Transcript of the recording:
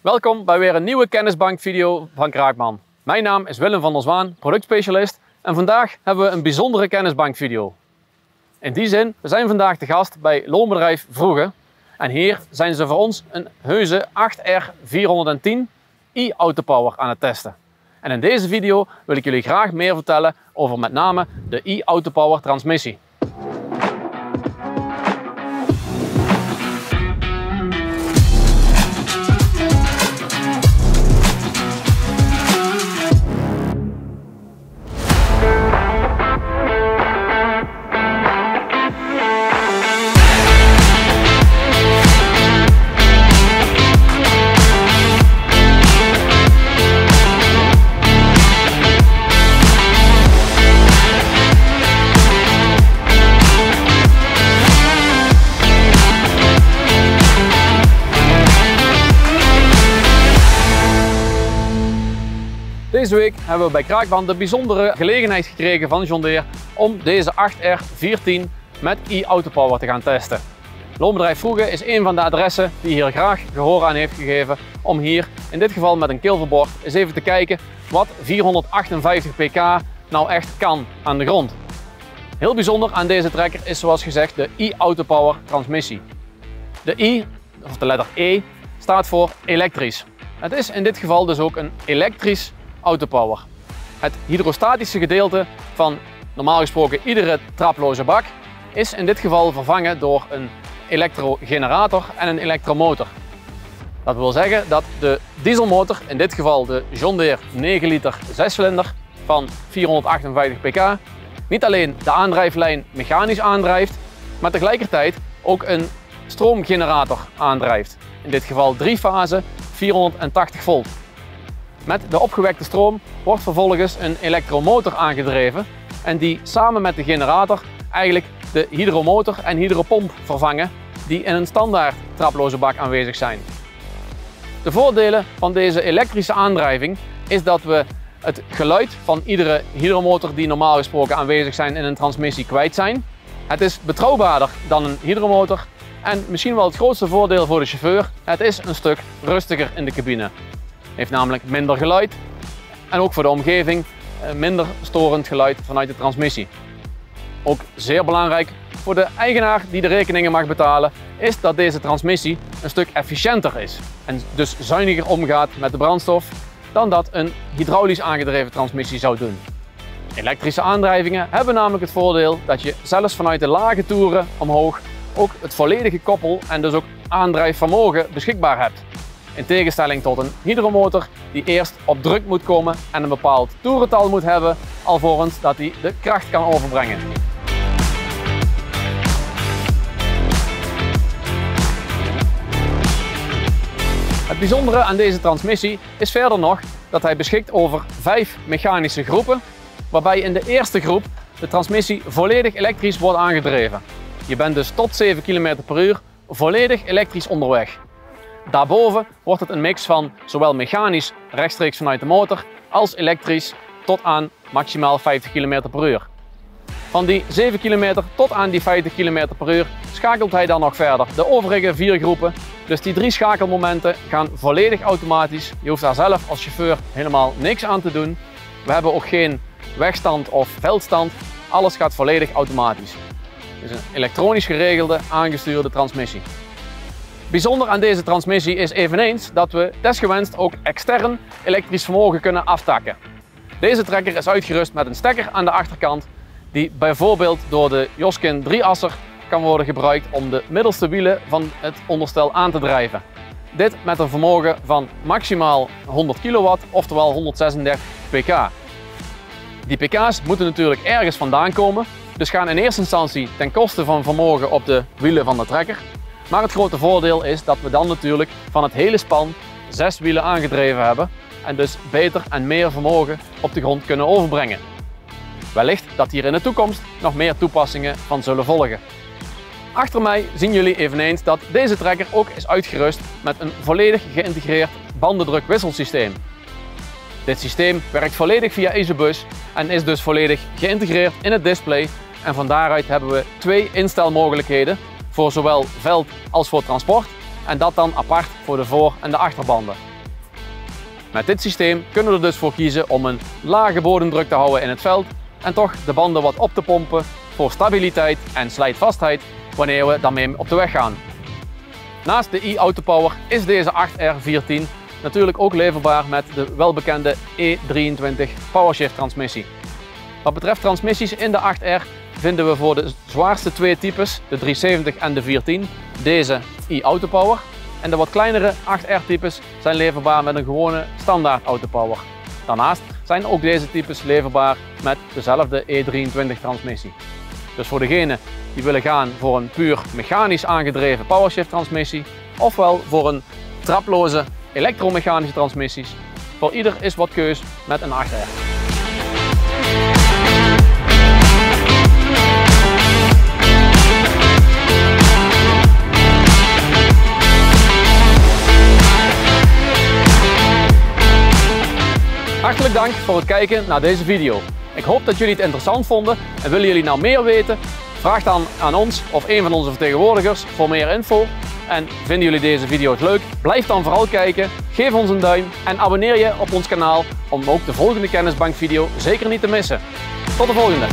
Welkom bij weer een nieuwe kennisbankvideo van Kraakman. Mijn naam is Willem van der Zwaan, productspecialist, en vandaag hebben we een bijzondere kennisbankvideo. In die zin, we zijn vandaag te gast bij loonbedrijf Vroege en hier zijn ze voor ons een heuse 8R410 e-Autopower aan het testen. En in deze video wil ik jullie graag meer vertellen over met name de e-Autopower transmissie. Deze week hebben we bij Kraakman de bijzondere gelegenheid gekregen van John Deere om deze 8R410 met e-Autopower te gaan testen. Loonbedrijf Vroege is een van de adressen die hier graag gehoor aan heeft gegeven om hier, in dit geval met een kilverbord, eens even te kijken wat 458 pk nou echt kan aan de grond. Heel bijzonder aan deze trekker is zoals gezegd de e-Autopower transmissie. De I, of de letter E, staat voor elektrisch. Het is in dit geval dus ook een elektrisch Autopower. Het hydrostatische gedeelte van normaal gesproken iedere traploze bak is in dit geval vervangen door een elektrogenerator en een elektromotor. Dat wil zeggen dat de dieselmotor, in dit geval de John Deere 9 liter 6-cilinder van 458 pk, niet alleen de aandrijflijn mechanisch aandrijft, maar tegelijkertijd ook een stroomgenerator aandrijft. In dit geval 3 fase 480 volt. Met de opgewekte stroom wordt vervolgens een elektromotor aangedreven en die samen met de generator eigenlijk de hydromotor en hydropomp vervangen die in een standaard traploze bak aanwezig zijn. De voordelen van deze elektrische aandrijving is dat we het geluid van iedere hydromotor die normaal gesproken aanwezig zijn in een transmissie kwijt zijn. Het is betrouwbaarder dan een hydromotor en misschien wel het grootste voordeel voor de chauffeur, het is een stuk rustiger in de cabine. Heeft namelijk minder geluid en ook voor de omgeving minder storend geluid vanuit de transmissie. Ook zeer belangrijk voor de eigenaar die de rekeningen mag betalen is dat deze transmissie een stuk efficiënter is en dus zuiniger omgaat met de brandstof dan dat een hydraulisch aangedreven transmissie zou doen. Elektrische aandrijvingen hebben namelijk het voordeel dat je zelfs vanuit de lage toeren omhoog ook het volledige koppel en dus ook aandrijfvermogen beschikbaar hebt. In tegenstelling tot een hydromotor die eerst op druk moet komen en een bepaald toerental moet hebben alvorens dat hij de kracht kan overbrengen. Het bijzondere aan deze transmissie is verder nog dat hij beschikt over 5 mechanische groepen, waarbij in de eerste groep de transmissie volledig elektrisch wordt aangedreven. Je bent dus tot 7 km per uur volledig elektrisch onderweg. Daarboven wordt het een mix van zowel mechanisch rechtstreeks vanuit de motor als elektrisch tot aan maximaal 50 km per uur. Van die 7 km tot aan die 50 km per uur schakelt hij dan nog verder de overige 4 groepen. Dus die 3 schakelmomenten gaan volledig automatisch. Je hoeft daar zelf als chauffeur helemaal niks aan te doen. We hebben ook geen wegstand of veldstand. Alles gaat volledig automatisch. Het is een elektronisch geregelde, aangestuurde transmissie. Bijzonder aan deze transmissie is eveneens dat we desgewenst ook extern elektrisch vermogen kunnen aftakken. Deze trekker is uitgerust met een stekker aan de achterkant die bijvoorbeeld door de Joskin 3-asser kan worden gebruikt om de middelste wielen van het onderstel aan te drijven. Dit met een vermogen van maximaal 100 kW, oftewel 136 pk. Die pk's moeten natuurlijk ergens vandaan komen, dus gaan in eerste instantie ten koste van vermogen op de wielen van de trekker. Maar het grote voordeel is dat we dan natuurlijk van het hele span 6 wielen aangedreven hebben en dus beter en meer vermogen op de grond kunnen overbrengen. Wellicht dat hier in de toekomst nog meer toepassingen van zullen volgen. Achter mij zien jullie eveneens dat deze trekker ook is uitgerust met een volledig geïntegreerd bandendrukwisselsysteem. Dit systeem werkt volledig via EasyBus en is dus volledig geïntegreerd in het display en van daaruit hebben we 2 instelmogelijkheden voor zowel veld als voor transport en dat dan apart voor de voor- en de achterbanden. Met dit systeem kunnen we er dus voor kiezen om een lage bodemdruk te houden in het veld en toch de banden wat op te pompen voor stabiliteit en slijtvastheid wanneer we daarmee op de weg gaan. Naast de e-Autopower is deze 8R14 natuurlijk ook leverbaar met de welbekende E23 PowerShift transmissie. Wat betreft transmissies in de 8R vinden we voor de zwaarste twee types, de 370 en de 14, deze e-Autopower. En de wat kleinere 8R types zijn leverbaar met een gewone standaard Autopower. Daarnaast zijn ook deze types leverbaar met dezelfde E23 transmissie. Dus voor degenen die willen gaan voor een puur mechanisch aangedreven PowerShift transmissie, ofwel voor een traploze elektromechanische transmissies, voor ieder is wat keus met een 8R. Hartelijk dank voor het kijken naar deze video. Ik hoop dat jullie het interessant vonden en willen jullie nou meer weten? Vraag dan aan ons of een van onze vertegenwoordigers voor meer info. En vinden jullie deze video's leuk? Blijf dan vooral kijken, geef ons een duim en abonneer je op ons kanaal om ook de volgende kennisbankvideo zeker niet te missen. Tot de volgende!